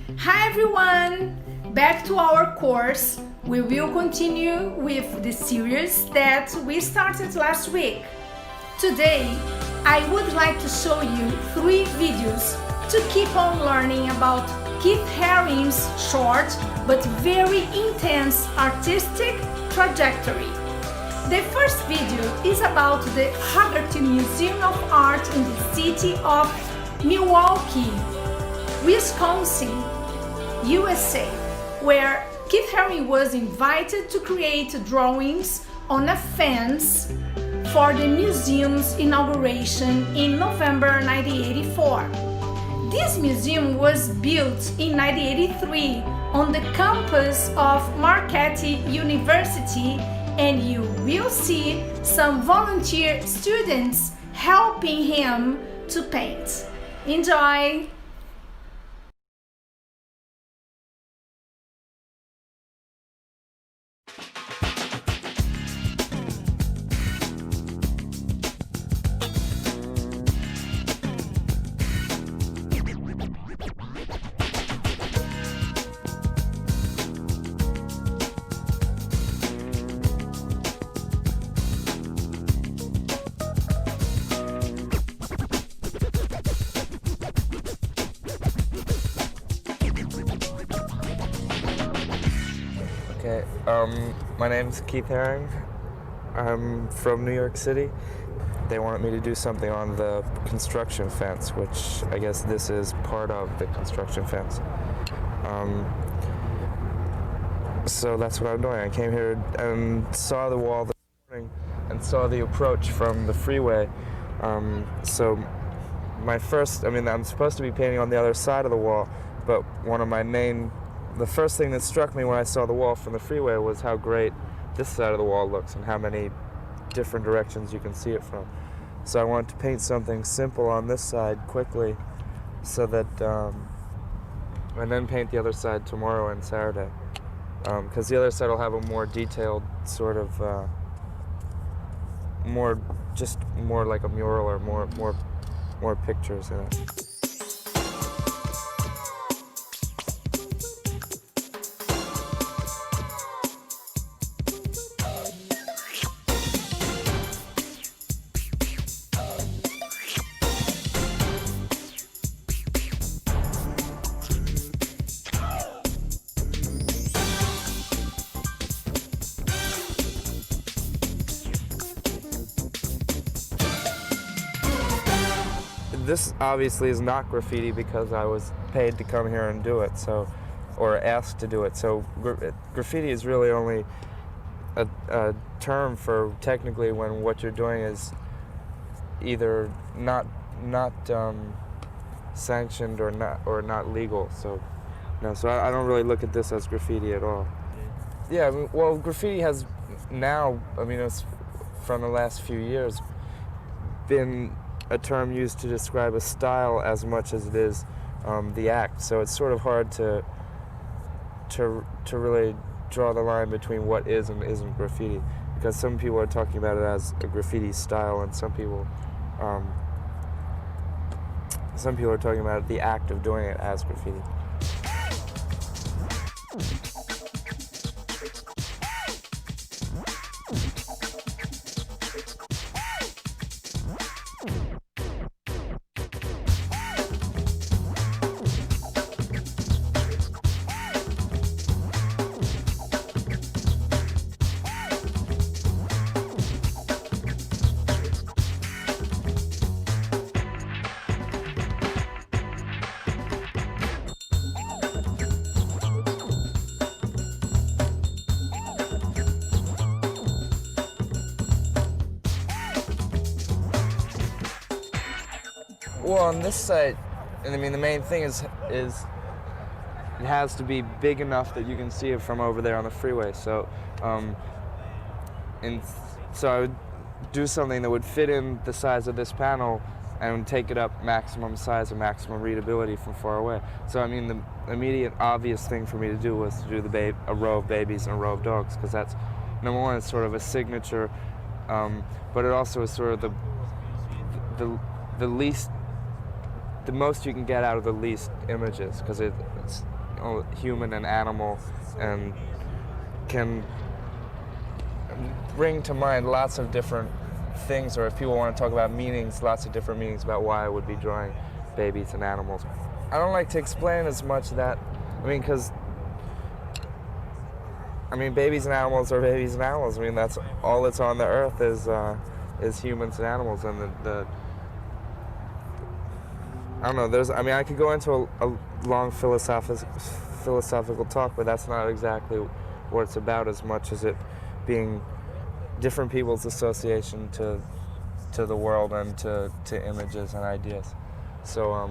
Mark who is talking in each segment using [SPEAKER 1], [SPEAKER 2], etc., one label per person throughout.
[SPEAKER 1] Hi everyone! Back to our course. We will continue with the series that we started last week. Today, I would like to show you 3 videos to keep on learning about Keith Haring's short but very intense artistic trajectory. The first video is about the Haggerty Museum of Art in the city of Milwaukee, Wisconsin, USA, where Keith Haring was invited to create drawings on a fence for the museum's inauguration in November 1984. This museum was built in 1983 on the campus of Marquette University, and you will see some volunteer students helping him to paint. Enjoy!
[SPEAKER 2] Okay, my name's Keith Haring. I'm from New York City. They wanted me to do something on the construction fence, which I guess this is part of the construction fence. So that's what I'm doing. I came here and saw the wall this morning and saw the approach from the freeway. So I'm supposed to be painting on the other side of the wall, but the first thing that struck me when I saw the wall from the freeway was how great this side of the wall looks and how many different directions you can see it from. So I wanted to paint something simple on this side quickly so that, and then paint the other side tomorrow and Saturday. Because the other side will have a more detailed sort of, more like a mural or more pictures in it. This obviously is not graffiti because I was paid to come here and do it, or asked to do it. So graffiti is really only a term for technically when what you're doing is either not sanctioned or not legal. So I don't really look at this as graffiti at all. Yeah, well, graffiti has now, it's from the last few years, been a term used to describe a style as much as it is the act. So it's sort of hard to really draw the line between what is and isn't graffiti, because some people are talking about it as a graffiti style, and some people are talking about the act of doing it as graffiti. Well, on this site, the main thing is it has to be big enough that you can see it from over there on the freeway. So, so I would do something that would fit in the size of this panel and take it up maximum size and maximum readability from far away. So the immediate obvious thing for me to do was to do a row of babies and a row of dogs, because that's, number one, it's sort of a signature, but it also is sort of the most you can get out of the least images, because human and animal, and can bring to mind lots of different things, or if people want to talk about meanings, lots of different meanings about why I would be drawing babies and animals. I don't like to explain as much that, because babies and animals are babies and animals. That's all that's on the earth is humans and animals, and the I don't know. I could go into a long philosophical talk, but that's not exactly what it's about as much as it being different people's association to the world and to images and ideas. So,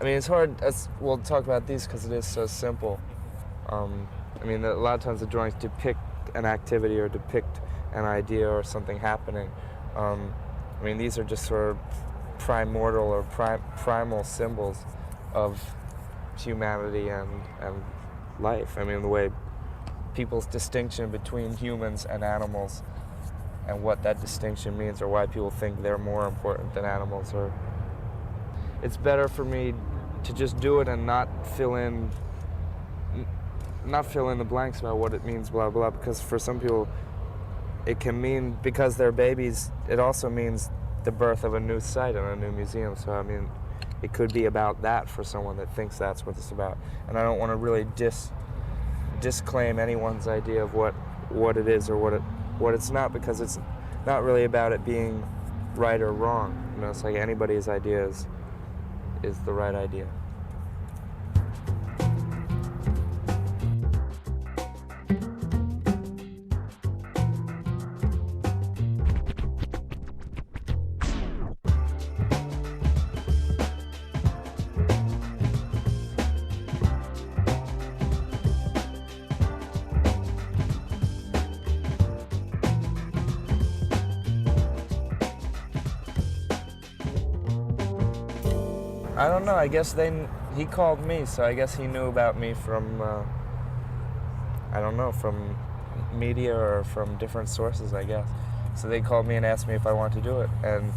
[SPEAKER 2] it's hard. We'll talk about these because it is so simple. A lot of times the drawings depict an activity or depict an idea or something happening. These are just sort of primordial or primal symbols of humanity and life. The way people's distinction between humans and animals and what that distinction means, or why people think they're more important than animals. Or it's better for me to just do it and not fill in the blanks about what it means, blah blah, because for some people it can mean, because they're babies, it also means the birth of a new site and a new museum. So it could be about that for someone that thinks that's what it's about. And I don't want to really disclaim anyone's idea of what it is or what it's not, because it's not really about it being right or wrong. It's like anybody's idea is the right idea. I don't know. I guess he called me, so I guess he knew about me from from media or from different sources, I guess. So they called me and asked me if I wanted to do it, and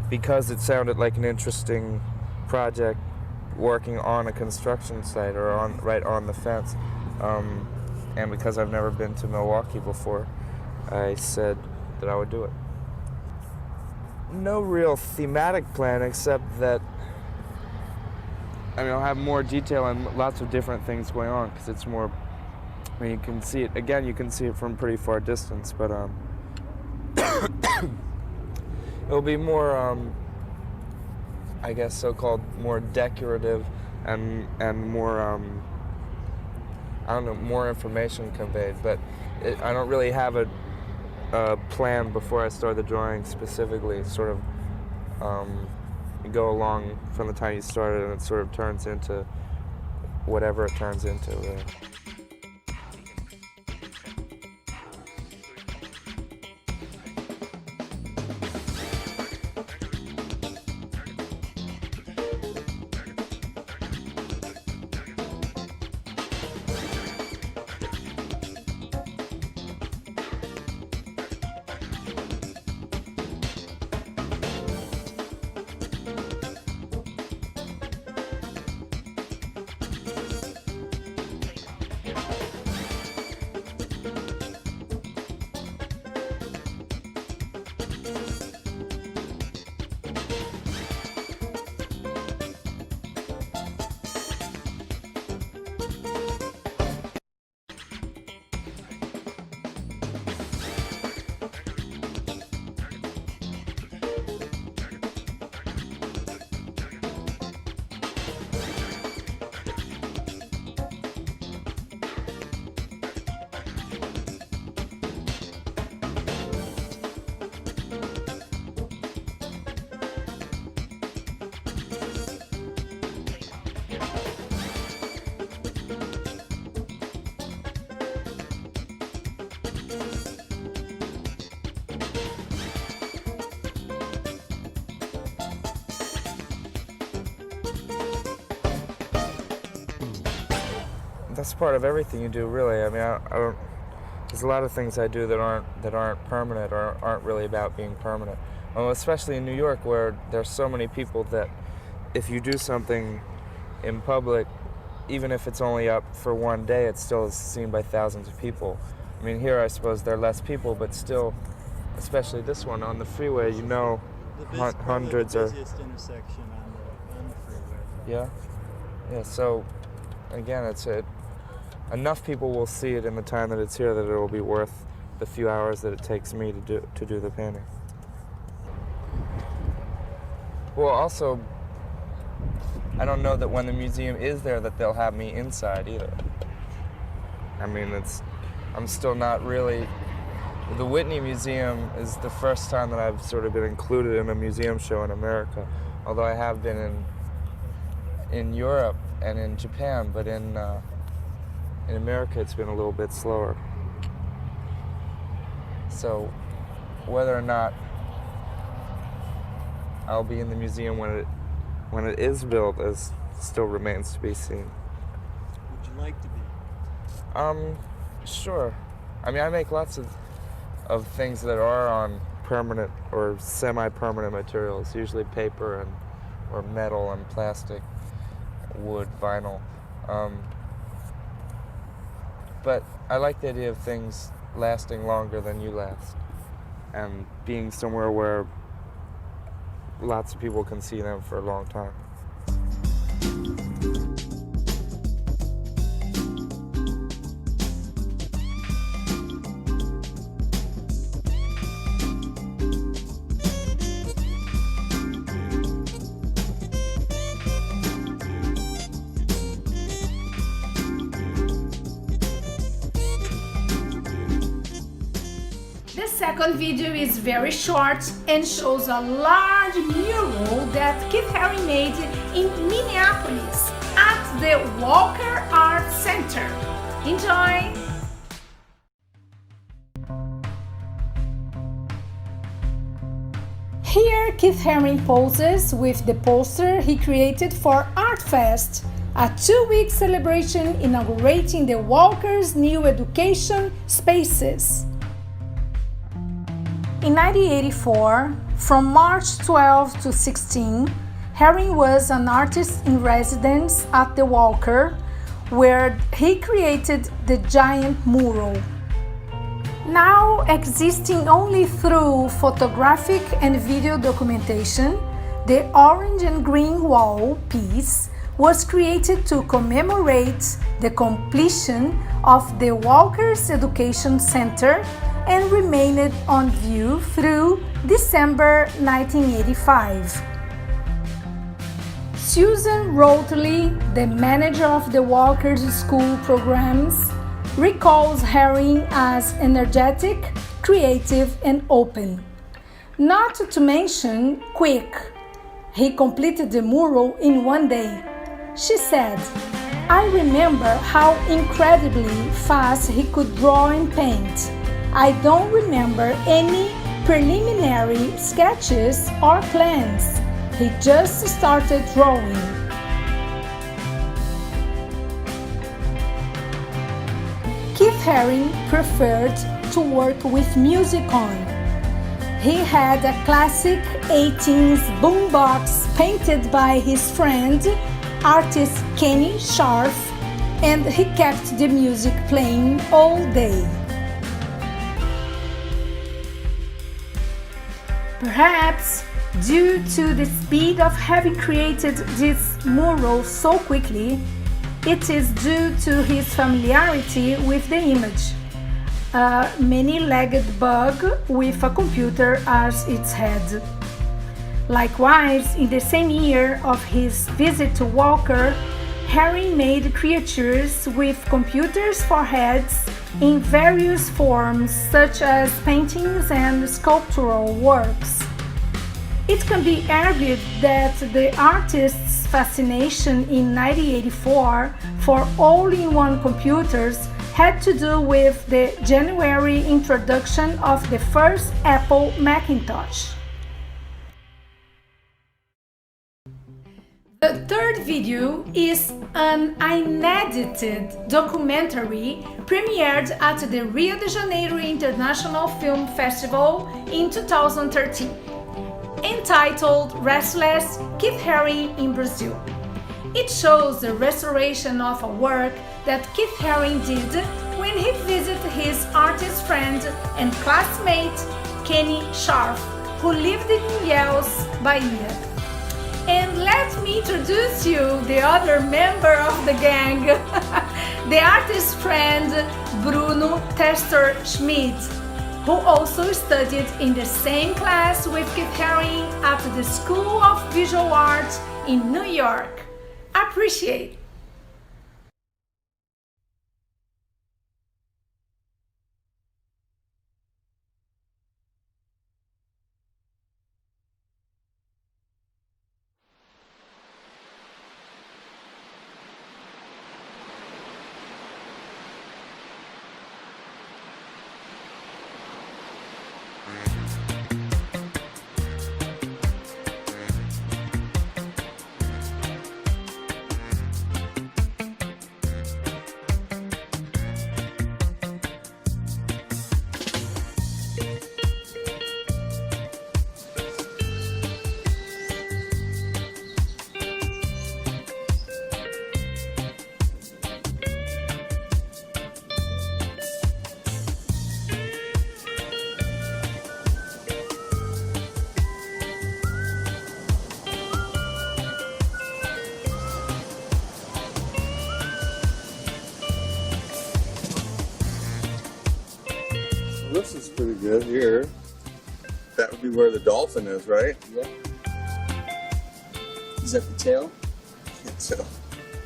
[SPEAKER 2] because it sounded like an interesting project, working on a construction site or right on the fence, and because I've never been to Milwaukee before, I said that I would do it. No real thematic plan, except that I'll have more detail and lots of different things going on, because it's more, you can see it, again, you can see it from pretty far distance, but it'll be more, I guess, so-called more decorative and more, more information conveyed, but I don't really have a plan before I start the drawing specifically. It's sort of, you go along from the time you started, and it sort of turns into whatever it turns into. Really. That's part of everything you do, really. I don't. There's a lot of things I do that aren't permanent or aren't really about being permanent. Especially in New York, where there's so many people that if you do something in public, even if it's only up for one day, it still is seen by thousands of people. I mean, here I suppose there are less people, but still, especially this one on the freeway, you know, hundreds
[SPEAKER 3] the
[SPEAKER 2] are.
[SPEAKER 3] busiest intersection on the freeway.
[SPEAKER 2] Yeah, yeah. So, again, enough people will see it in the time that it's here that it will be worth the few hours that it takes me to do the painting. Well, also, I don't know that when the museum is there that they'll have me inside either. I mean, I'm still not really. The Whitney Museum is the first time that I've sort of been included in a museum show in America, although I have been in Europe and in Japan, but in America it's been a little bit slower. So whether or not I'll be in the museum when it is built still remains to be seen.
[SPEAKER 3] Would you like to be?
[SPEAKER 2] Sure. I mean, I make lots of things that are on permanent or semi-permanent materials, usually paper or metal and plastic, wood, vinyl. But I like the idea of things lasting longer than you last, and being somewhere where lots of people can see them for a long time.
[SPEAKER 1] The second video is very short and shows a large mural that Keith Haring made in Minneapolis at the Walker Art Center. Enjoy! Here Keith Haring poses with the poster he created for ArtFest, a 2-week celebration inaugurating the Walker's new education spaces. In 1984, from March 12 to 16, Haring was an artist in residence at the Walker, where he created the giant mural. Now existing only through photographic and video documentation, the orange and green wall piece was created to commemorate the completion of the Walker's Education Center and remained on view through December 1985. Susan Rotley, the manager of the Walker's school programs, recalls Haring as energetic, creative, and open. Not to mention quick. He completed the mural in one day. She said, "I remember how incredibly fast he could draw and paint. I don't remember any preliminary sketches or plans. He just started drawing." Keith Haring preferred to work with music on. He had a classic 18s boombox painted by his friend, artist Kenny Scharf, and he kept the music playing all day. Perhaps due to the speed of having created this mural so quickly, it is due to his familiarity with the image, a many-legged bug with a computer as its head. Likewise, in the same year of his visit to Walker, Haring made creatures with computers for heads in various forms, such as paintings and sculptural works. It can be argued that the artist's fascination in 1984 for all-in-one computers had to do with the January introduction of the first Apple Macintosh. The third video is an unedited documentary premiered at the Rio de Janeiro International Film Festival in 2013, entitled Restless: Keith Haring in Brazil. It shows the restoration of a work that Keith Haring did when he visited his artist friend and classmate Kenny Scharf, who lived in Ilhéus, Bahia. And let me introduce you the other member of the gang, the artist friend Bruno Tester Schmidt, who also studied in the same class with Keith Haring at the School of Visual Arts in New York. Appreciate.
[SPEAKER 4] This is pretty good here. That would be where the dolphin is, right?
[SPEAKER 5] Yeah. Is that the tail?
[SPEAKER 4] So,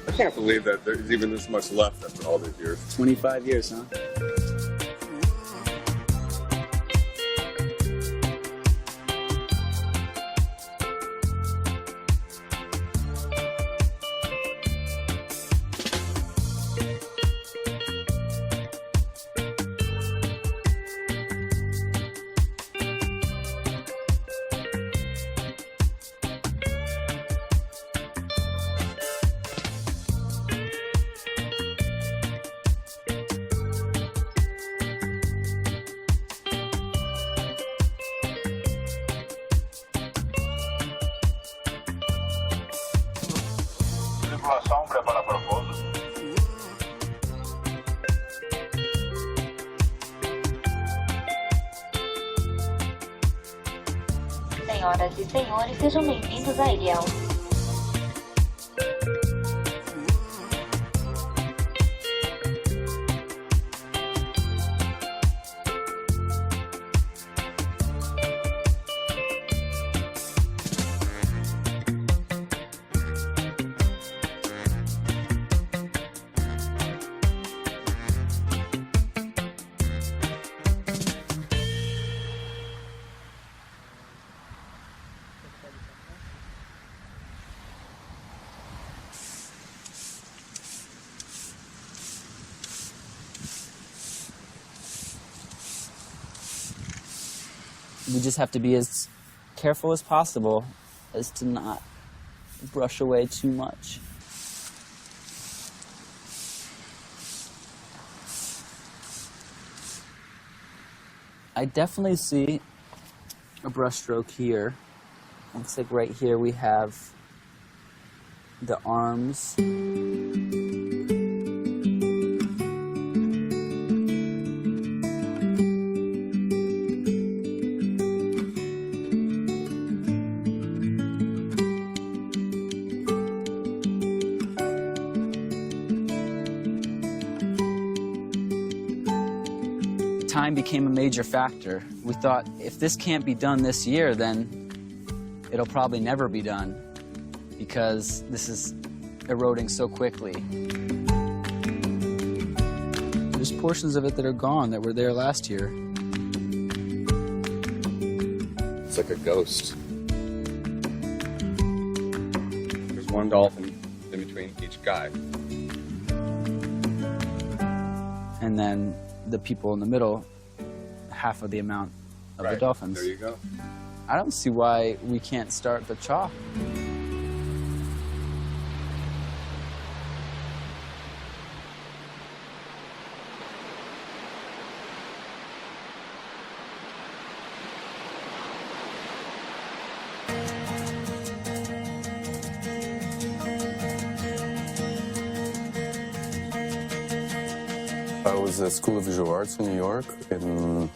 [SPEAKER 4] I can't believe that there's even this much left after all these years.
[SPEAKER 5] 25 years, huh?
[SPEAKER 6] Circulação prepara para pouso.
[SPEAKER 7] Senhoras e senhores, sejam bem-vindos a Ilhéus.
[SPEAKER 5] We just have to be as careful as possible as to not brush away too much. I definitely see a brush stroke here. Looks like right here we have the arms. Time became a major factor. We thought, if this can't be done this year, then it'll probably never be done because this is eroding so quickly. There's portions of it that are gone that were there last year.
[SPEAKER 4] It's like a ghost. There's one dolphin in between each guy.
[SPEAKER 5] And then the people in the middle, half of the amount of the dolphins.
[SPEAKER 4] There you go.
[SPEAKER 5] I don't see why we can't start the chalk.
[SPEAKER 8] I was at School of Visual Arts in New York in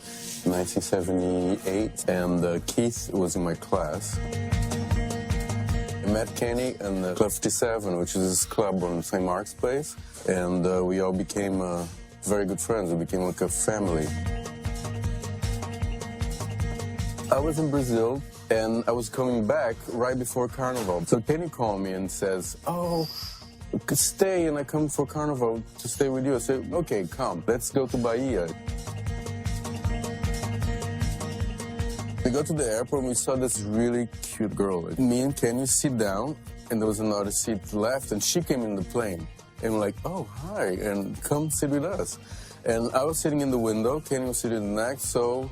[SPEAKER 8] 1978, and Keith was in my class. I met Kenny in Club 57, which is this club on St. Mark's Place, and we all became very good friends. We became like a family. I was in Brazil, and I was coming back right before Carnival. So Kenny called me and says, "Oh, could stay, and I come for Carnival to stay with you." I said, "Okay, come, let's go to Bahia." We got to the airport and we saw this really cute girl. Me and Kenny sit down, and there was another seat left, and she came in the plane. And we're like, "Oh, hi, and come sit with us." And I was sitting in the window, Kenny was sitting next, so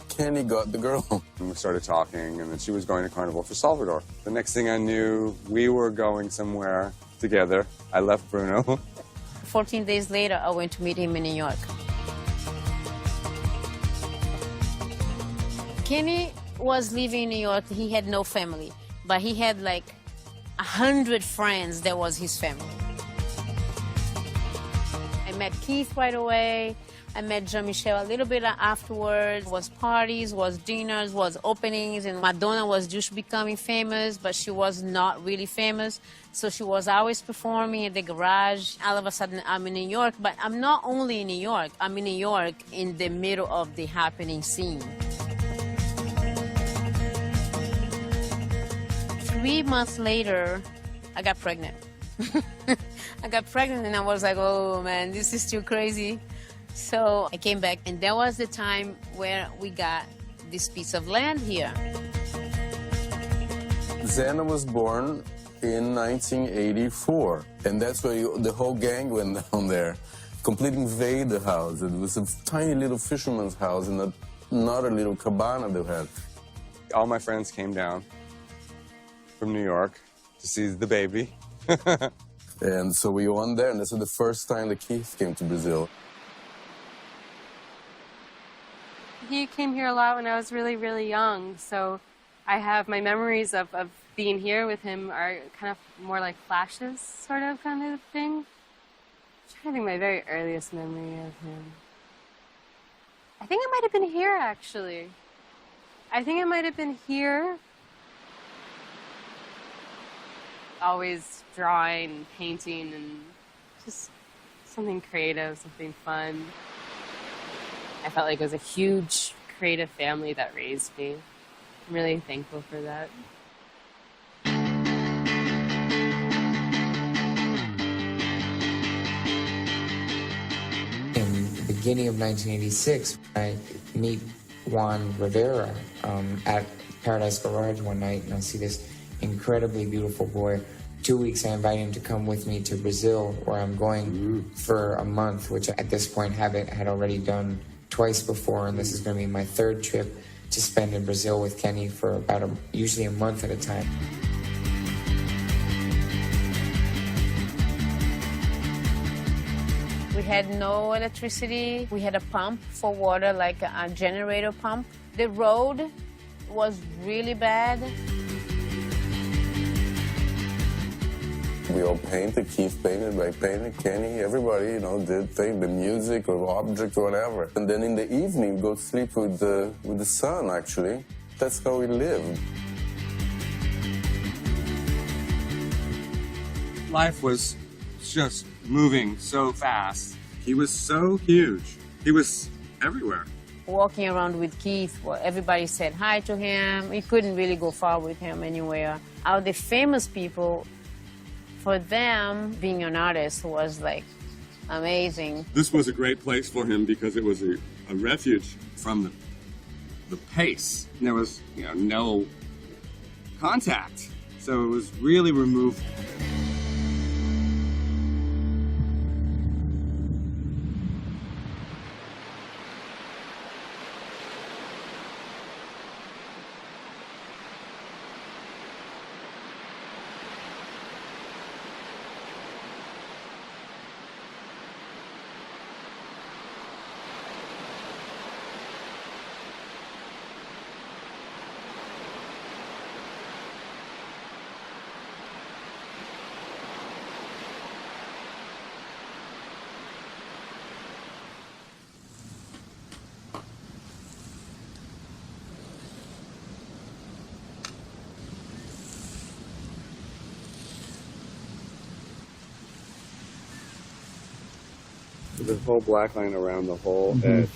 [SPEAKER 8] Kenny got the girl.
[SPEAKER 4] And we started talking, and then she was going to Carnival for Salvador. The next thing I knew, we were going somewhere together. I left Bruno.
[SPEAKER 9] 14 days later, I went to meet him in New York. Kenny was living in New York. He had no family, but he had like 100 friends that was his family. I met Keith right away. I met Jean-Michel a little bit afterwards. Was parties, was dinners, was openings, and Madonna was just becoming famous, but she was not really famous. So she was always performing at the garage. All of a sudden, I'm in New York, but I'm not only in New York. I'm in New York in the middle of the happening scene. 3 months later, I got pregnant. I got pregnant, and I was like, oh man, this is too crazy. So I came back, and that was the time where we got this piece of land here.
[SPEAKER 8] Zena was born in 1984, and that's where the whole gang went down there, completely invade the house. It was a tiny little fisherman's house and not a little cabana they had.
[SPEAKER 4] All my friends came down from New York to see the baby.
[SPEAKER 8] And so we went there, and this was the first time that Keith came to Brazil.
[SPEAKER 10] He came here a lot when I was really, really young, so I have my memories of being here with him are kind of more like flashes, sort of kind of thing. I'm trying to think my very earliest memory of him. I think it might have been here, actually. I think it might have been here. Always drawing, painting, and just something creative, something fun. I felt like it was a huge creative family that raised me. I'm really thankful for that.
[SPEAKER 11] In the beginning of 1986, I meet Juan Rivera at Paradise Garage one night, and I see this incredibly beautiful boy. 2 weeks, I invite him to come with me to Brazil, where I'm going for a month, which at this point had already done twice before, and this is going to be my third trip to spend in Brazil with Kenny for about usually a month at a time.
[SPEAKER 9] We had no electricity. We had a pump for water, like a generator pump. The road was really bad.
[SPEAKER 8] We all painted, Keith painted, I painted, Kenny, everybody, did things, the music or object or whatever. And then in the evening, go to sleep with the sun, actually. That's how we lived.
[SPEAKER 4] Life was just moving so fast. He was so huge. He was everywhere.
[SPEAKER 9] Walking around with Keith, well, everybody said hi to him. You couldn't really go far with him anywhere. All the famous people, for them, being an artist was like amazing.
[SPEAKER 4] This was a great place for him because it was a refuge from the pace. There was no contact, so it was really removed. There's a whole black line around the whole edge.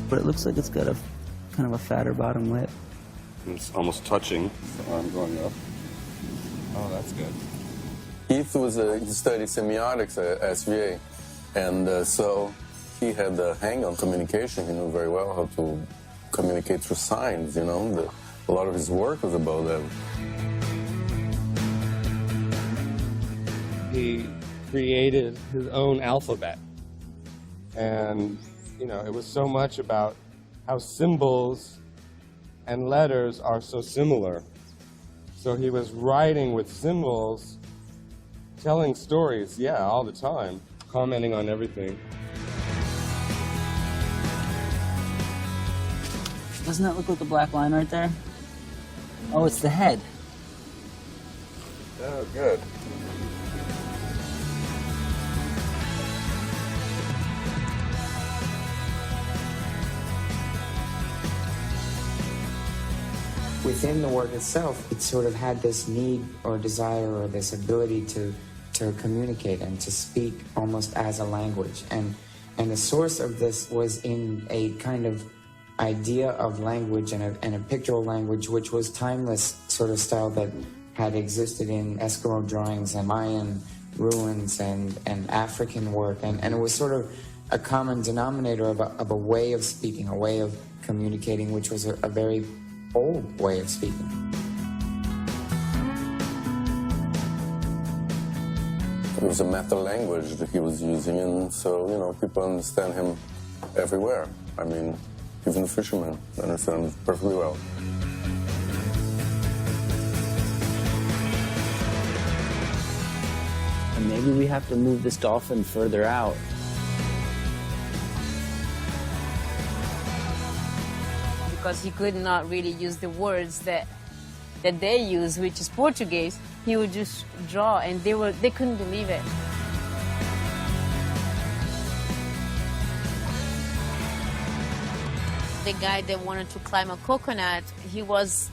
[SPEAKER 5] But it looks like it's got a kind of a fatter bottom lip.
[SPEAKER 4] It's almost touching the arm going up. Oh, that's good.
[SPEAKER 8] Keith he studied semiotics at SVA, and so he had the hang on communication. He knew very well how to communicate through signs, you know. A lot of his work was about that.
[SPEAKER 4] He created his own alphabet. And, you know, it was so much about how symbols and letters are so similar. So he was writing with symbols, telling stories, yeah, all the time, commenting on everything.
[SPEAKER 5] Doesn't that look like a black line right there? Oh, it's the head.
[SPEAKER 4] Oh, good.
[SPEAKER 11] Within the work itself, it sort of had this need or desire or this ability to communicate and to speak almost as a language. And the source of this was in a kind of idea of language and a pictorial language which was timeless sort of style that had existed in Eskimo drawings and Mayan ruins and African work. And it was sort of a common denominator of a way of speaking, a way of communicating, which was a very old way of speaking.
[SPEAKER 8] It was a meta language that he was using, and so, you know, people understand him everywhere. I mean, even the fishermen understand him perfectly well.
[SPEAKER 5] And maybe we have to move this dolphin further out.
[SPEAKER 9] Because he could not really use the words that they use, which is Portuguese. He would just draw, and they couldn't believe it. The guy that wanted to climb a coconut, he was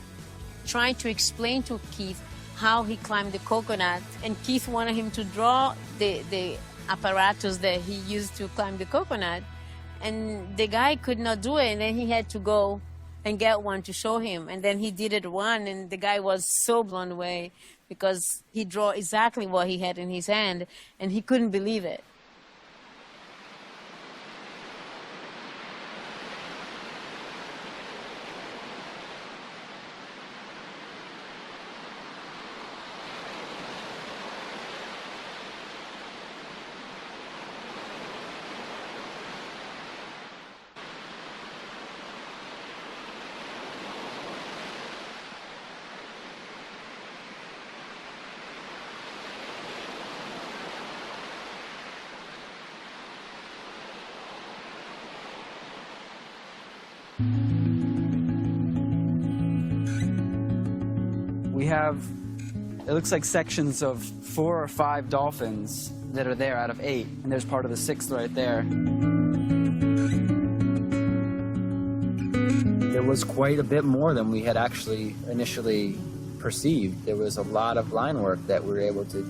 [SPEAKER 9] trying to explain to Keith how he climbed the coconut, and Keith wanted him to draw the apparatus that he used to climb the coconut, and the guy could not do it, and then he had to go and get one to show him, and then he did it one, and the guy was so blown away because he drew exactly what he had in his hand, and he couldn't believe it.
[SPEAKER 5] We have, it looks like sections of 4 or 5 dolphins that are there out of 8, and there's part of the 6th right there. There was quite a bit more than we had actually initially perceived. There was a lot of line work that we were able to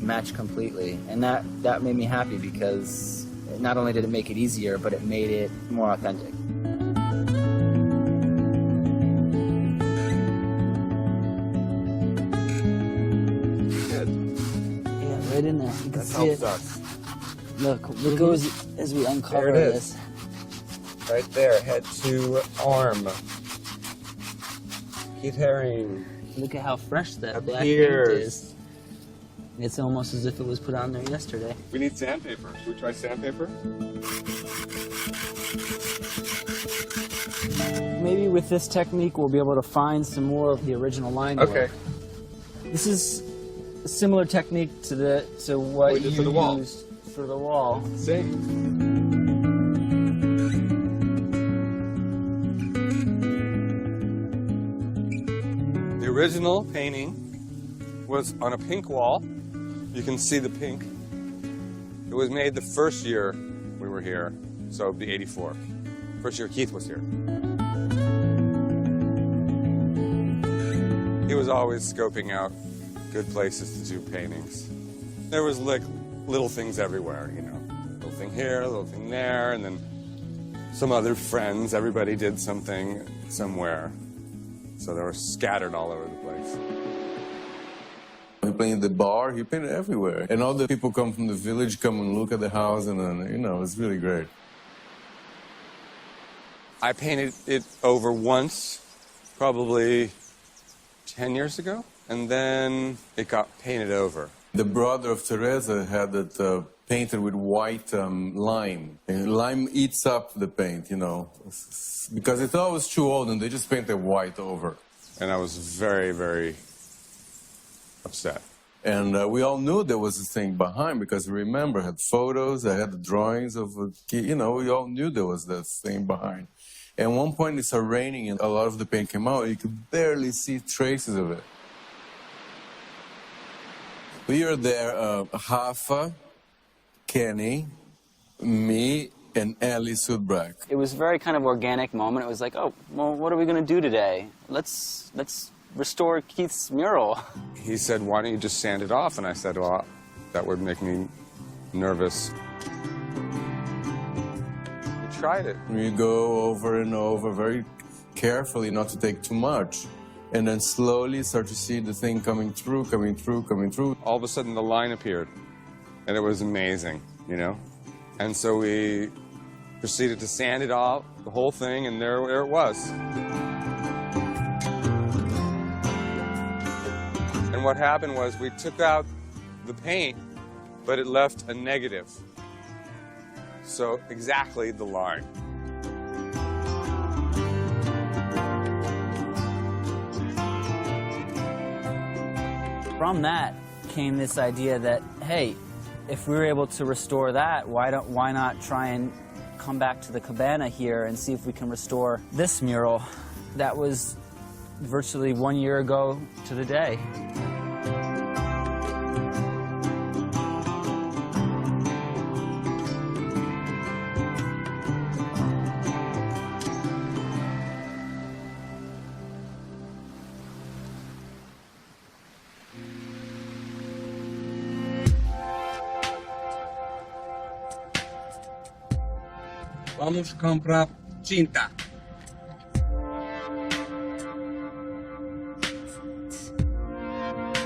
[SPEAKER 5] match completely, and that made me happy because not only did it make it easier, but it made it more authentic. Right in there. You can see it. Look as we uncover this.
[SPEAKER 4] Right there, head to arm. Keith Haring.
[SPEAKER 5] Look at how fresh that black paint is. It's almost as if it was put on there yesterday.
[SPEAKER 4] We need sandpaper. Should we try sandpaper?
[SPEAKER 5] Maybe with this technique we'll be able to find some more of the original line work.
[SPEAKER 4] Okay.
[SPEAKER 5] This similar technique to what
[SPEAKER 4] We did
[SPEAKER 5] you
[SPEAKER 4] for the wall.
[SPEAKER 5] used for the wall.
[SPEAKER 4] See? The original painting was on a pink wall. You can see the pink. It was made the first year we were here, so it'd be 84. First year Keith was here. He was always scoping out good places to do paintings. There was like little things everywhere, you know. Little thing here, a little thing there, and then some other friends. Everybody did something somewhere. So they were scattered all over the place.
[SPEAKER 8] He painted the bar, he painted everywhere. And all the people come from the village, come and look at the house, and then, you know, it's really great.
[SPEAKER 4] I painted it over once, probably 10 years ago, and then it got painted over.
[SPEAKER 8] The brother of Teresa had it painted with white lime. And lime eats up the paint, you know, because it's always too old, and they just painted white over.
[SPEAKER 4] And I was very, very upset.
[SPEAKER 8] And we all knew there was a thing behind, because remember, I had photos, I had the drawings of a kid, you know, we all knew there was that thing behind. And at one point it started raining, and a lot of the paint came out, and you could barely see traces of it. We were there, Rafa, Kenny, me, and Ellie Sudbrack.
[SPEAKER 5] It was a very kind of organic moment. It was like, oh, well, what are we going to do today? Let's restore Keith's mural.
[SPEAKER 4] He said, why don't you just sand it off? And I said, well, that would make me nervous. We tried it.
[SPEAKER 8] We go over and over very carefully, not to take too much. And then slowly start to see the thing coming through, coming through, coming through.
[SPEAKER 4] All of a sudden the line appeared, and it was amazing, you know? And so we proceeded to sand it off, the whole thing, and there it was. And what happened was we took out the paint, but it left a negative. So exactly the line.
[SPEAKER 5] From that came this idea that, hey, if we were able to restore that, why not try and come back to the cabana here and see if we can restore this mural that was virtually 1 year ago to the day.
[SPEAKER 4] Vamos comprar tinta.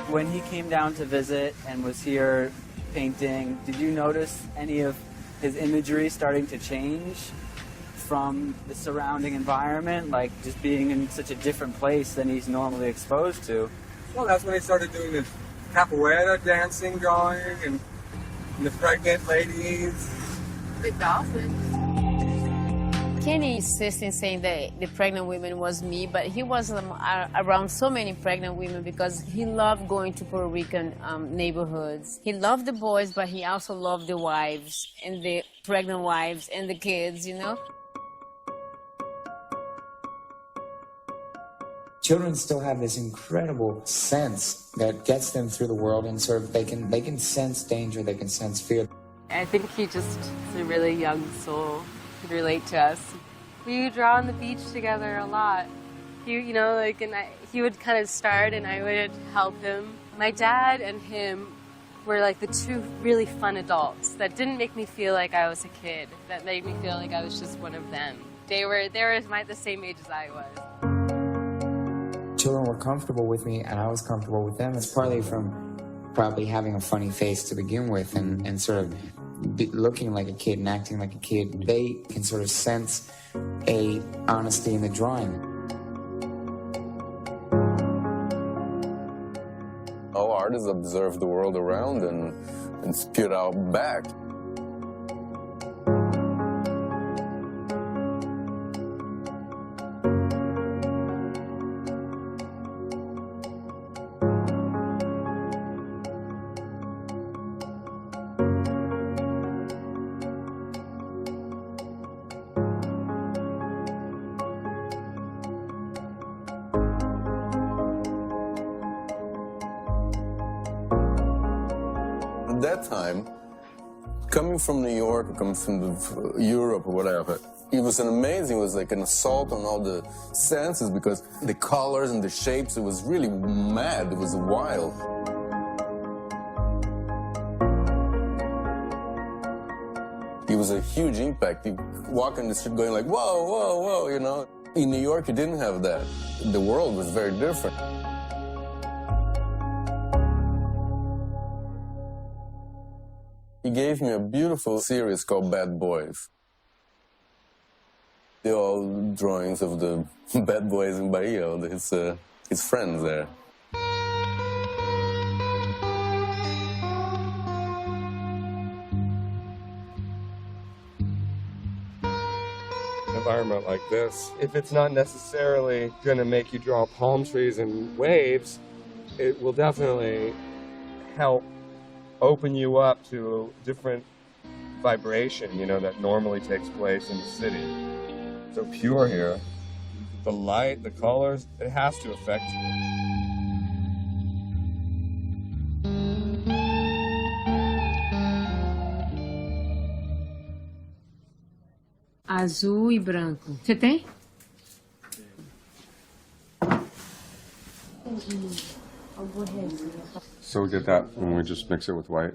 [SPEAKER 5] When he came down to visit and was here painting, did you notice any of his imagery starting to change from the surrounding environment, like just being in such a different place than he's normally exposed to?
[SPEAKER 4] Well, that's when he started doing the capoeira dancing drawing and the pregnant ladies.
[SPEAKER 9] The dolphins. Kenny insists in saying that the pregnant women was me, but he was around so many pregnant women because he loved going to Puerto Rican neighborhoods. He loved the boys, but he also loved the wives and the pregnant wives and the kids, you know?
[SPEAKER 11] Children still have this incredible sense that gets them through the world, and sort of they can sense danger, they can sense fear.
[SPEAKER 10] I think he just is a really young soul. Could relate to us. We would draw on the beach together a lot. He would kind of start and I would help him. My dad and him were like the two really fun adults that didn't make me feel like I was a kid, that made me feel like I was just one of them. They were the same age as I was.
[SPEAKER 11] Children were comfortable with me and I was comfortable with them. It's partly from probably having a funny face to begin with and sort of looking like a kid and acting like a kid. They can sort of sense a honesty in the drawing.
[SPEAKER 8] All artists observe the world around and spit out back. at that time, coming from New York, or coming from Europe or whatever, it was amazing. It was like an assault on all the senses because the colors and the shapes, it was really mad. It was wild. It was a huge impact. You walk in the street going like, whoa, whoa, whoa, you know. In New York, you didn't have that. The world was very different. He gave me a beautiful series called Bad Boys. They're all drawings of the bad boys in Bahia, his friends there.
[SPEAKER 4] Environment like this, if it's not necessarily going to make you draw palm trees and waves, it will definitely help open you up to a different vibration, you know, that normally takes place in the city. So pure here. The light, the colors, it has to affect you.
[SPEAKER 9] Azul e branco. Você tem?
[SPEAKER 4] So we get that and we just mix it with white.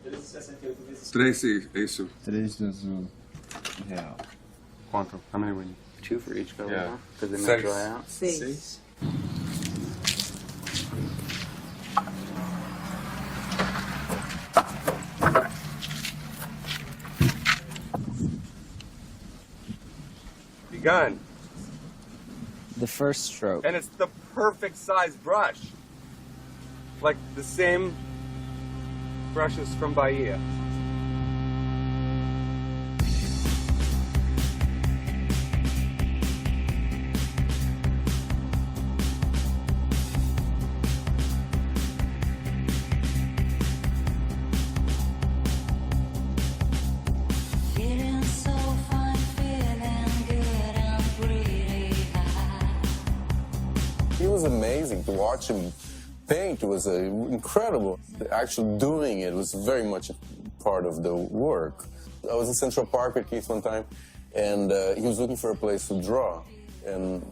[SPEAKER 4] 3 isso.
[SPEAKER 3] 3 de azul. Real.
[SPEAKER 4] Quanto? How many we need?
[SPEAKER 5] 2 for each color,
[SPEAKER 4] Yeah.
[SPEAKER 5] because they
[SPEAKER 4] Six.
[SPEAKER 5] might dry out.
[SPEAKER 3] 6.
[SPEAKER 4] Begun.
[SPEAKER 5] The first stroke.
[SPEAKER 4] And it's the perfect size brush. Like the same brushes from Bahia.
[SPEAKER 8] It was amazing to watch him paint. It was incredible. Actually doing it was very much a part of the work. I was in Central Park with Keith one time, and he was looking for a place to draw. And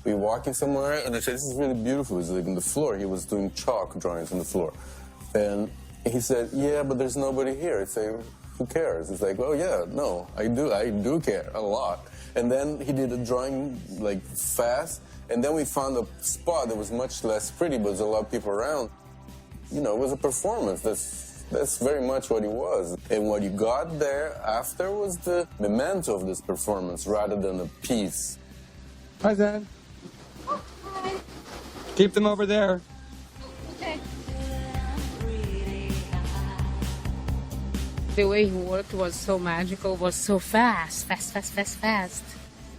[SPEAKER 8] we were walking somewhere, and I said, this is really beautiful. It was like on the floor. He was doing chalk drawings on the floor. And he said, yeah, but there's nobody here. I say, who cares? It's like, oh yeah, no, I do care a lot. And then he did a drawing like fast, and then we found a spot that was much less pretty, but there's a lot of people around. You know, it was a performance. That's very much what it was. And what you got there after was the memento of this performance rather than a piece.
[SPEAKER 4] Hi, Zan.
[SPEAKER 9] Oh, hi.
[SPEAKER 4] Keep them over there.
[SPEAKER 9] Okay. The way he worked was so magical, was so fast.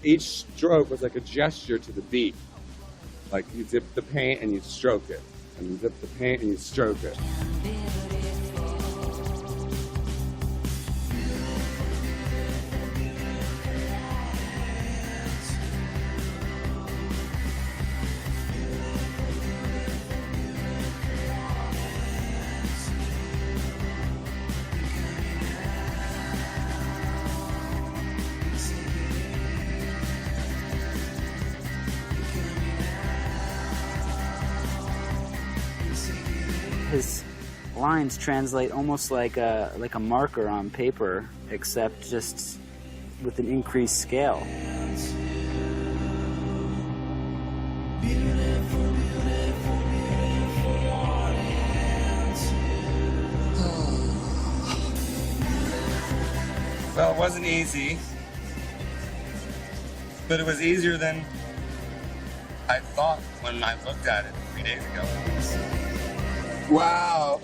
[SPEAKER 4] Each stroke was like a gesture to the beat. Like you dip the paint and you stroke it. And you dip the paint and you stroke it.
[SPEAKER 5] His lines translate almost like a marker on paper, except just with an increased scale.
[SPEAKER 4] Well, it wasn't easy, but it was easier than I thought when I looked at it 3 days ago. Wow,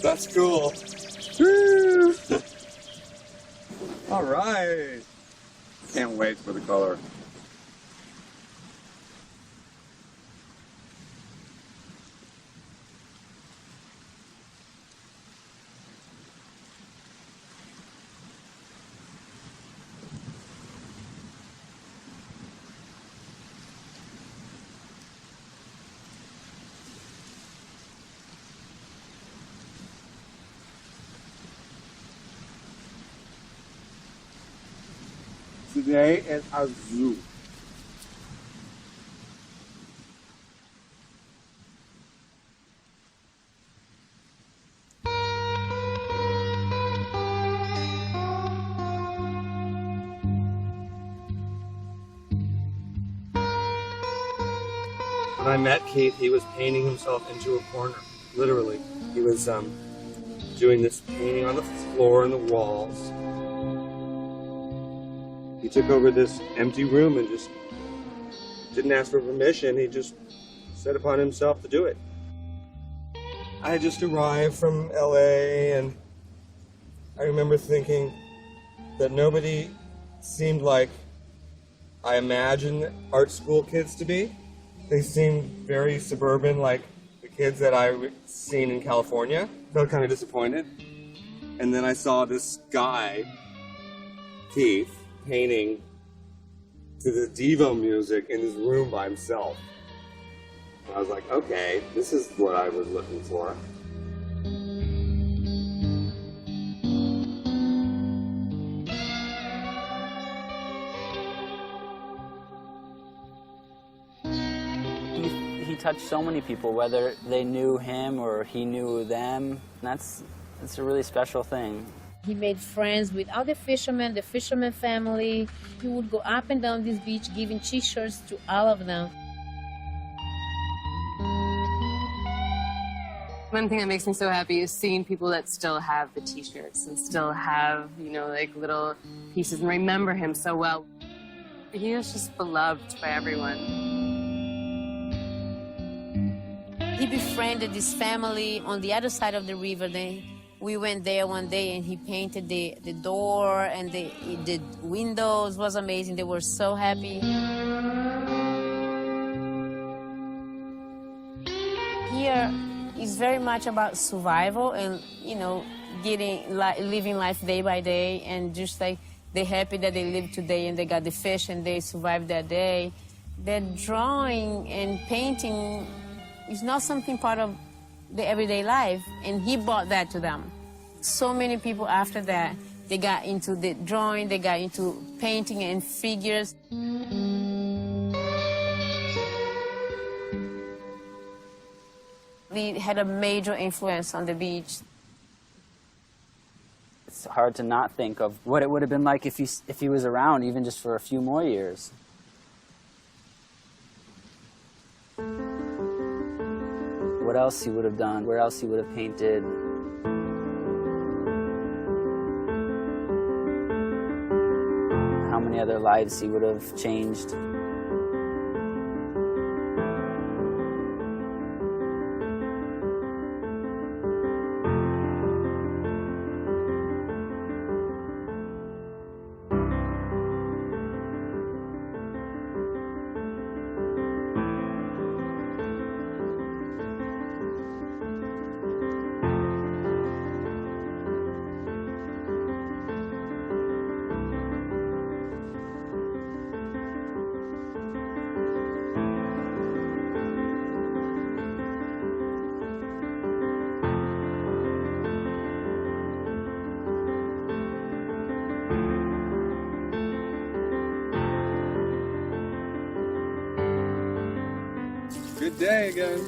[SPEAKER 4] that's cool. Woo! All right. Can't wait for the color. today é azul. When I met Keith, he was painting himself into a corner, literally. He was doing this painting on the floor and the walls. He took over this empty room and just didn't ask for permission. He just set upon himself to do it. I had just arrived from LA, and I remember thinking that nobody seemed like I imagined art school kids to be. They seemed very suburban, like the kids that I've seen in California. Felt kind of disappointed. And then I saw this guy, Keith, painting to the Devo music in his room by himself. And I was like, okay, this is what I was looking for.
[SPEAKER 5] He touched so many people, whether they knew him or he knew them. That's a really special thing.
[SPEAKER 9] He made friends with all the fishermen family. He would go up and down this beach giving t-shirts to all of them.
[SPEAKER 10] One thing that makes me so happy is seeing people that still have the t-shirts and still have, like little pieces and remember him so well. He was just beloved by everyone.
[SPEAKER 9] He befriended this family on the other side of the river. Then we went there one day and he painted the door and the windows. It was amazing. They were so happy. Here is very much about survival and, living life day by day, and just like they're happy that they live today and they got the fish and they survived that day. That drawing and painting is not something part of the everyday life, and he brought that to them. So many people after that, they got into the drawing, they got into painting and figures. They had a major influence on the beach.
[SPEAKER 5] It's hard to not think of what it would have been like if he was around, even just for a few more years. What else he would have done, where else he would have painted. How many other lives he would have changed.
[SPEAKER 4] Good day again.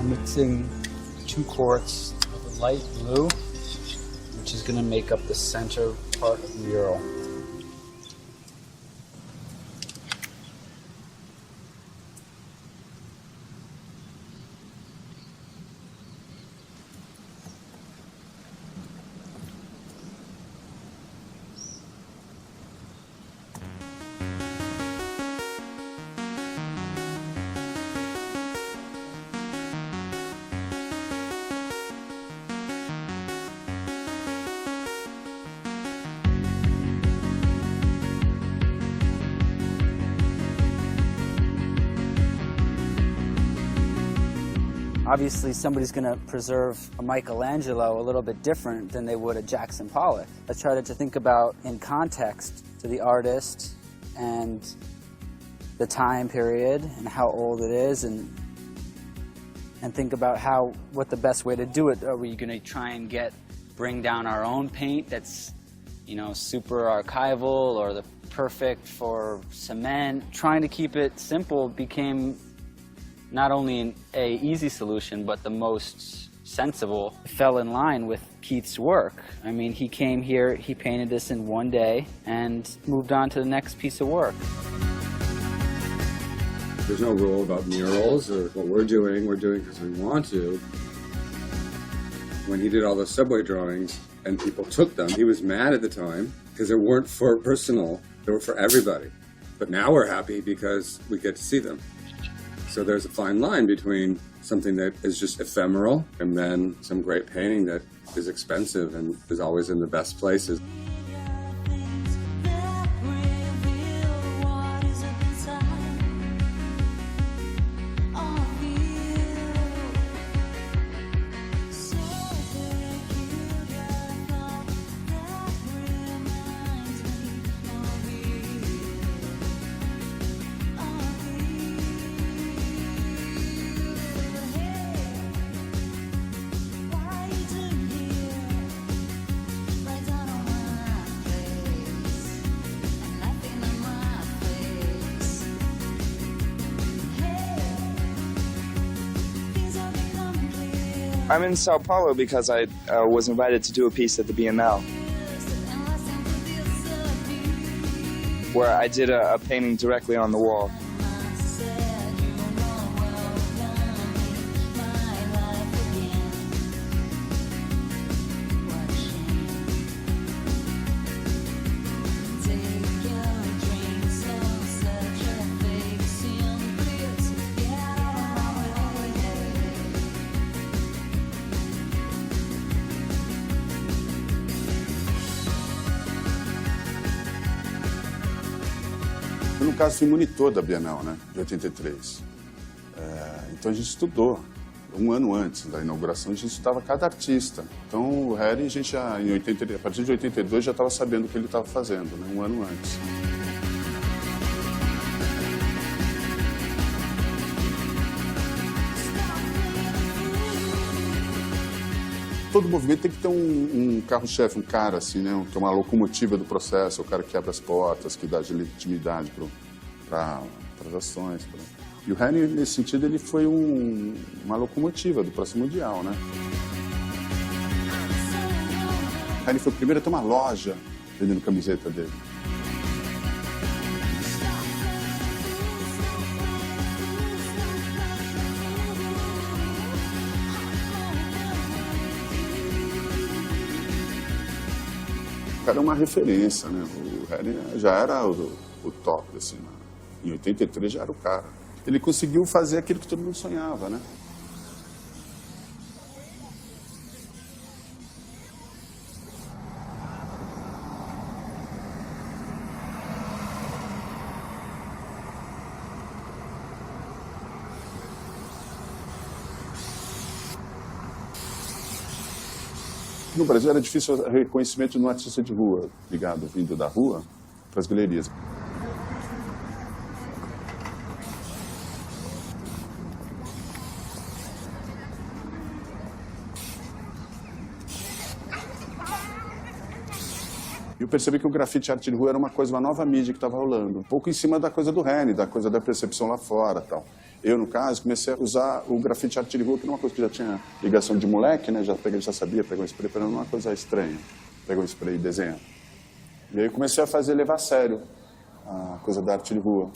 [SPEAKER 12] I'm mixing 2 quarts of light blue, which is going to make up the center part of the mural.
[SPEAKER 5] Obviously, somebody's going to preserve a Michelangelo a little bit different than they would a Jackson Pollock. I try to think about in context to the artist and the time period and how old it is, and think about what the best way to do it. Are we going to try and bring down our own paint that's, you know, super archival, or the perfect for cement? Trying to keep it simple became not only an easy solution, but the most sensible. It fell in line with Keith's work. I mean, he came here, he painted this in one day, and moved on to the next piece of work.
[SPEAKER 13] There's no rule about murals or what we're doing because we want to. When he did all those subway drawings and people took them, he was mad at the time because they weren't for personal, they were for everybody. But now we're happy because we get to see them. So there's a fine line between something that is just ephemeral and then some great painting that is expensive and is always in the best places.
[SPEAKER 2] I'm in Sao Paulo because I was invited to do a piece at the Bienal, where I did a painting directly on the wall.
[SPEAKER 14] Eu, no caso, fui monitor da Bienal, né, de 83. Então a gente estudou. Um ano antes da inauguração, a gente estudava cada artista. Então o Haring, a gente já, a partir de 82, já estava sabendo o que ele estava fazendo, né, um ano antes. Todo movimento tem que ter um carro-chefe, um cara assim, né, que é uma locomotiva do processo, o cara que abre as portas, que dá legitimidade para as ações. E o Haring, nesse sentido, ele foi uma locomotiva do processo mundial, né? O Haring foi o primeiro a ter uma loja vendendo camiseta dele. O cara é uma referência, né? O Haring já era o top, assim, né? Em 83 já era o cara. Ele conseguiu fazer aquilo que todo mundo sonhava, né? No Brasil era difícil o reconhecimento de um artista de rua, ligado, vindo da rua, para as galerias. Eu percebi que o grafite arte de rua era uma nova mídia que estava rolando. Um pouco em cima da coisa do Haring, da coisa da percepção lá fora e tal. Eu, no caso, comecei a usar o grafite arte de rua, que era uma coisa que já tinha ligação de moleque, né? Já sabia pegar um spray, para não uma coisa estranha. Pegar um spray e desenhar. E aí eu comecei a levar a sério a coisa da arte de rua.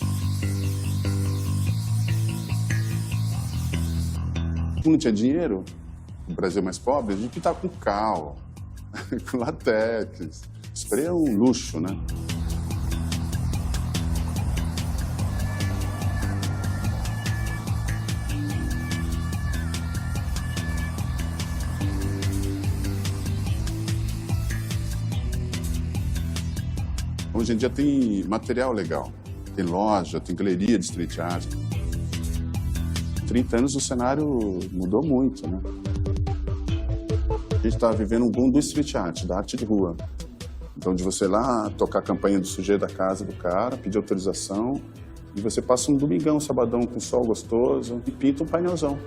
[SPEAKER 14] Não tinha dinheiro, no Brasil mais pobre, a gente pintava com cal, com latex. Spray é um luxo, né? Hoje em dia tem material legal, tem loja, tem galeria de street art. 30 anos o cenário mudou muito, né? A gente está vivendo um boom do street art, da arte de rua. Então, de você ir lá tocar a campanha do sujeito da casa do cara, pedir autorização, e você passa um domingão, um sabadão com sol gostoso e pinta um painelzão.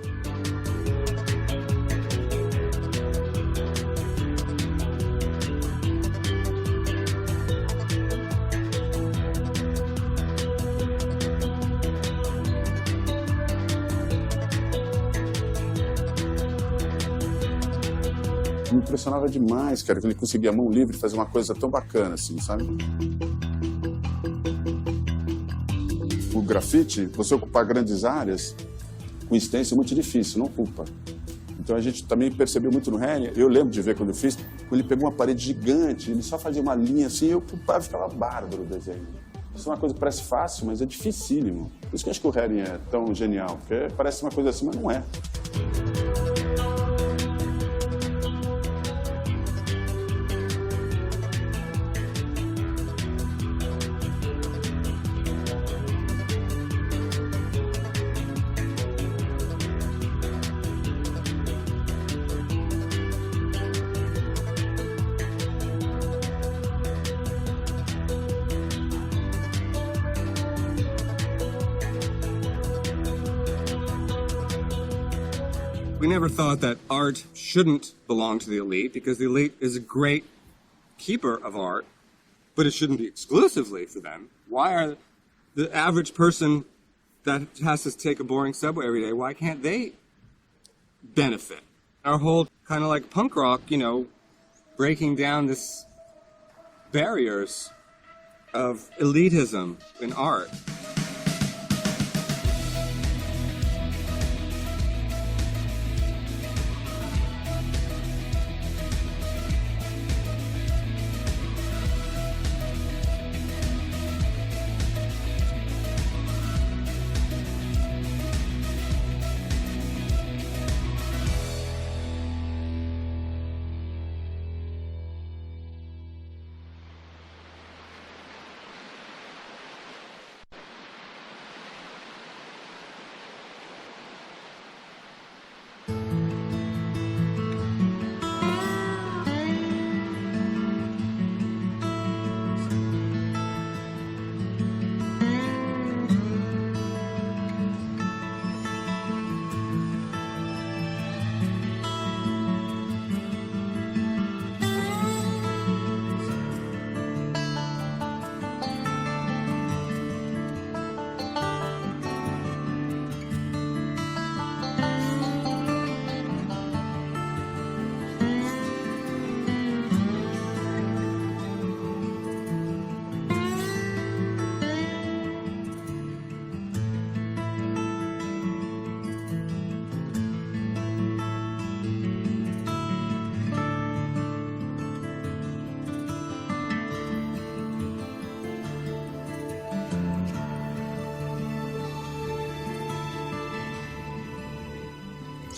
[SPEAKER 14] Me impressionava demais, cara, que ele conseguia a mão livre fazer uma coisa tão bacana assim, sabe? O grafite, você ocupar grandes áreas com extensão é muito difícil, não ocupa. Então a gente também percebeu muito no Haring, eu lembro de ver quando eu fiz, quando ele pegou uma parede gigante, ele só fazia uma linha assim, eu ocupava, ficava bárbaro o desenho. Isso é uma coisa que parece fácil, mas é dificílimo. Por isso que eu acho que o Haring é tão genial, porque parece uma coisa assim, mas não é.
[SPEAKER 4] We never thought that art shouldn't belong to the elite because the elite is a great keeper of art, but it shouldn't be exclusively for them. Why are the average person that has to take a boring subway every day, why can't they benefit? Our whole kind of like punk rock, you know, breaking down this barriers of elitism in art.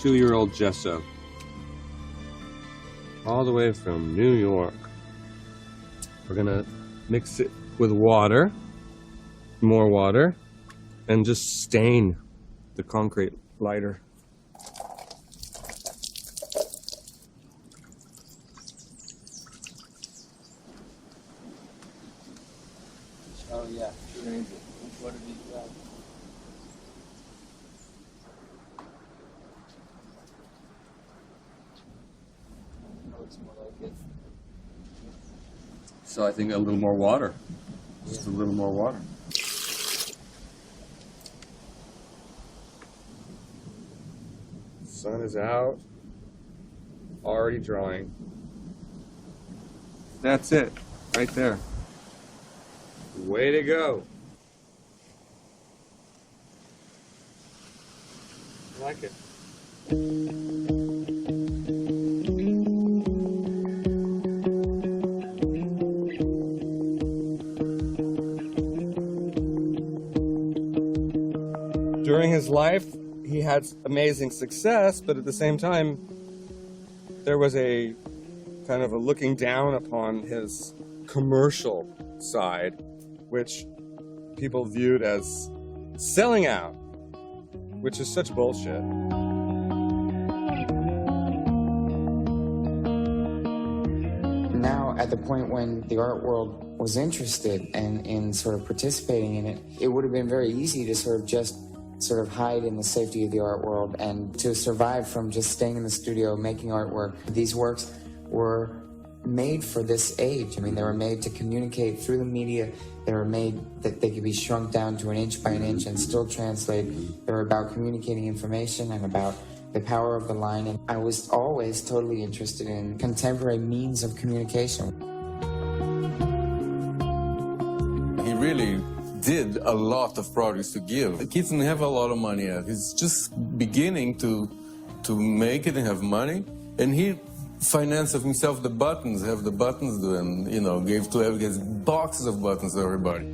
[SPEAKER 4] Two-year-old gesso, all the way from New York. We're gonna mix it with water, more water, and just stain the concrete lighter.
[SPEAKER 5] Oh yeah, what have you got?
[SPEAKER 13] So I think a little more water. Just a little more water.
[SPEAKER 4] Sun is out, already drying. That's it, right there. Way to go. I like it. During his life, he had amazing success, but at the same time, there was a kind of a looking down upon his commercial side, which people viewed as selling out,
[SPEAKER 13] which is such bullshit.
[SPEAKER 11] Now, at the point when the art world was interested in sort of participating in it, it would have been very easy to sort of just sort of hide in the safety of the art world and to survive from just staying in the studio making artwork. These works were made for this age. I mean, they were made to communicate through the media. They were made that they could be shrunk down to an inch by an inch and still translate. They were about communicating information and about the power of the line. And I was always totally interested in contemporary means of communication.
[SPEAKER 8] He really did a lot of projects to give. Keith didn't have a lot of money yet. He's just beginning to make it and have money. And he financed himself the buttons, have the buttons and, you know, gave to everybody, boxes of buttons to everybody.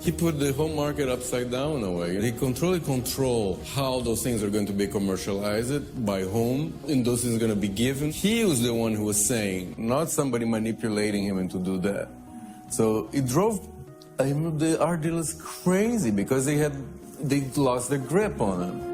[SPEAKER 8] He put the whole market upside down in a way. He controlled how those things are going to be commercialized, by whom, and those things are going to be given. He was the one who was saying, not somebody manipulating him into do that. So it drove the art dealers crazy because they lost their grip on him.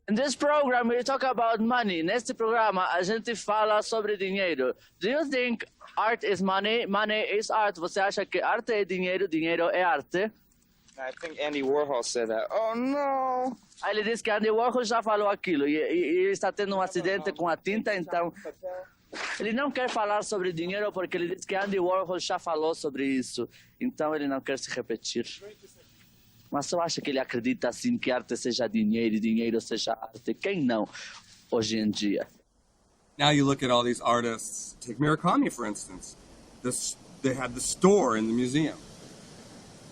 [SPEAKER 15] In this program, we talk about money. Neste programa, a gente fala sobre dinheiro. Do you think art is money? Money is art. Você acha que arte é dinheiro? Dinheiro é arte?
[SPEAKER 2] I think Andy Warhol said that. Oh, no!
[SPEAKER 15] Aí ele disse que Andy Warhol já falou aquilo. E ele está tendo um acidente com a tinta, então... Ele não quer falar sobre dinheiro porque ele disse que Andy Warhol já falou sobre isso. Então ele não quer se repetir. Mas eu acho que ele acredita assim que arte seja dinheiro e dinheiro seja arte. Quem não, hoje em dia?
[SPEAKER 13] Now you look at all these artists. Take Murakami, for instance. They had the store in the museum.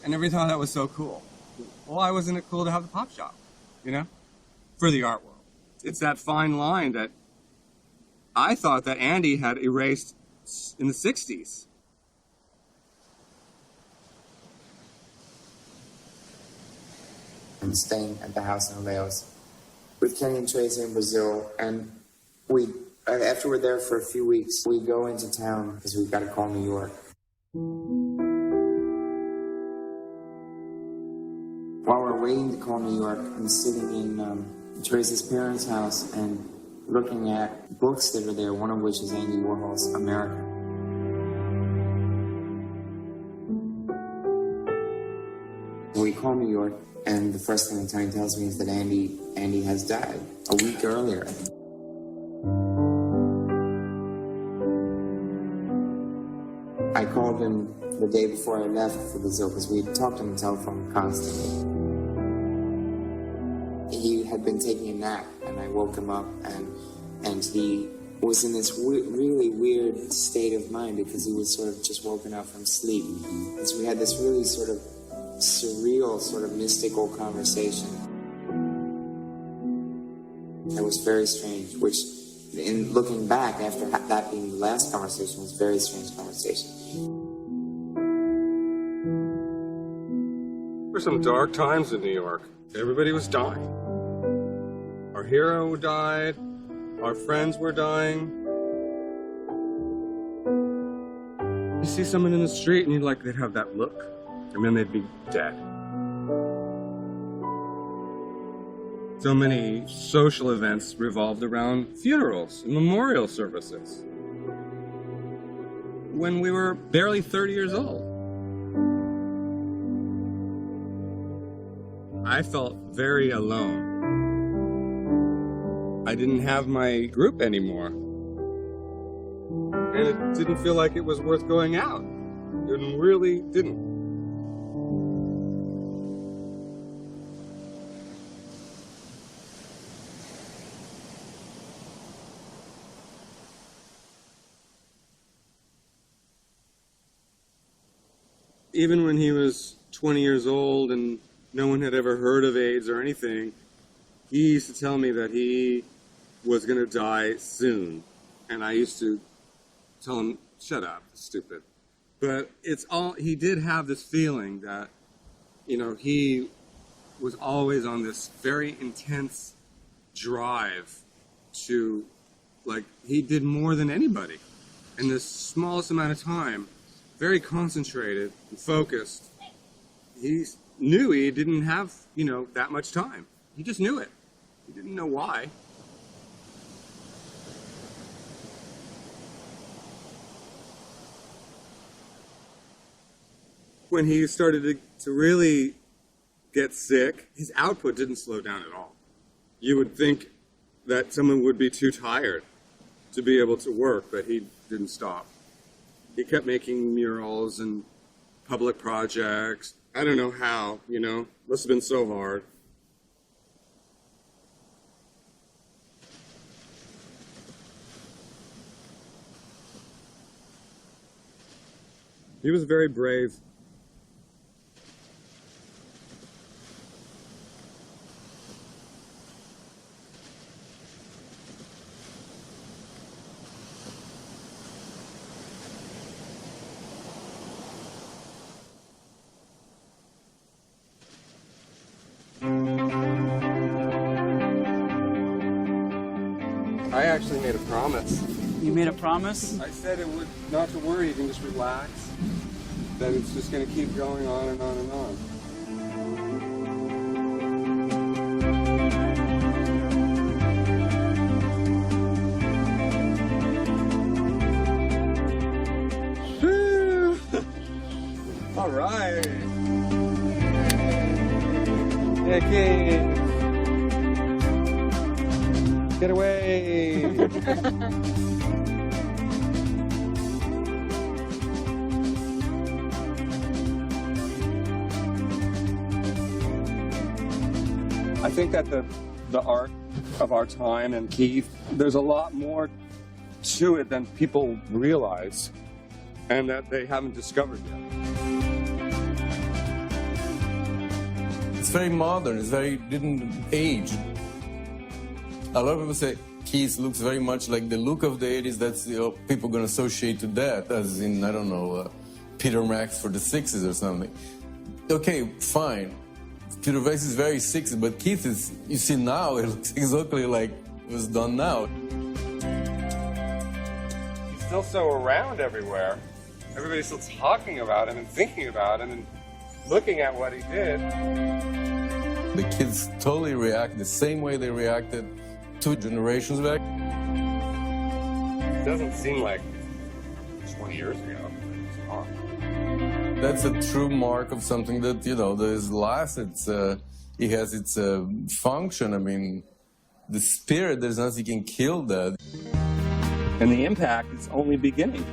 [SPEAKER 13] And everybody thought that was so cool. Why wasn't it cool to have the pop shop, you know? For the art world. It's that fine line that I thought that Andy had erased in the 60s.
[SPEAKER 11] I'm staying at the house in Oleos with Kenny and Tracy in Brazil, and after we're there for a few weeks, we go into town because we've got to call New York. While we're waiting to call New York, I'm sitting in Tracy's parents' house and looking at books that are there, one of which is Andy Warhol's America. We call New York, and the first thing Tony tells me is that Andy has died a week earlier. I called him the day before I left for Brazil because we talked on the telephone constantly. He had been taking a nap, and I woke him up, and he was in this really weird state of mind because he was sort of just woken up from sleep. And so we had this really sort of surreal, sort of mystical conversation. It was very strange, which, in looking back, after that being the last conversation, was a very strange conversation.
[SPEAKER 13] There were some dark times in New York. Everybody was dying. Our hero died. Our friends were dying. You see someone in the street and they'd have that look, and then they'd be dead. So many social events revolved around funerals and memorial services. When we were barely 30 years old, I felt very alone. I didn't have my group anymore. And it didn't feel like it was worth going out. It really didn't. Even when he was 20 years old and no one had ever heard of AIDS or anything, he used to tell me that he was going to die soon. And I used to tell him, shut up, stupid. But it's all, he did have this feeling that, you know, he was always on this very intense drive to, like, he did more than anybody in the smallest amount of time, very concentrated and focused. He knew he didn't have, you know, that much time. He just knew it. He didn't know why. When he started to really get sick, his output didn't slow down at all. You would think that someone would be too tired to be able to work, but he didn't stop. He kept making murals and public projects. I don't know how, you know, must have been so hard. He was very brave. I actually made a promise.
[SPEAKER 12] You made a promise?
[SPEAKER 13] I said it would not to worry, you can just relax. That it's just going to keep going on and on and on. All right. Okay. Get away. I think that the art of our time and Keith, there's a lot more to it than people realize and that they haven't discovered yet.
[SPEAKER 8] It's very modern, didn't age. A lot of people say Keith looks very much like the look of the 80s. That's, you know, people going to associate to that, as in, I don't know, Peter Max for the 60s or something. Okay, fine. Peter Max is very 60s, but Keith is, you see now, it looks exactly like it was done now.
[SPEAKER 13] He's still so around everywhere. Everybody's still talking about him and thinking about him and looking at what he did.
[SPEAKER 8] The kids totally react the same way they reacted 2 generations back.
[SPEAKER 13] It doesn't seem like 20 years ago. It's not.
[SPEAKER 8] That's a true mark of something that, you know, that is last. It has its function. I mean, the spirit, there's nothing can kill that.
[SPEAKER 13] And the impact is only beginning.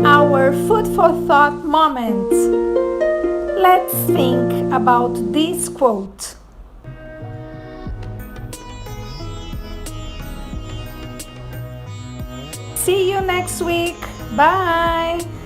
[SPEAKER 1] our food for thought moment. Let's think about this quote. See you next week. Bye!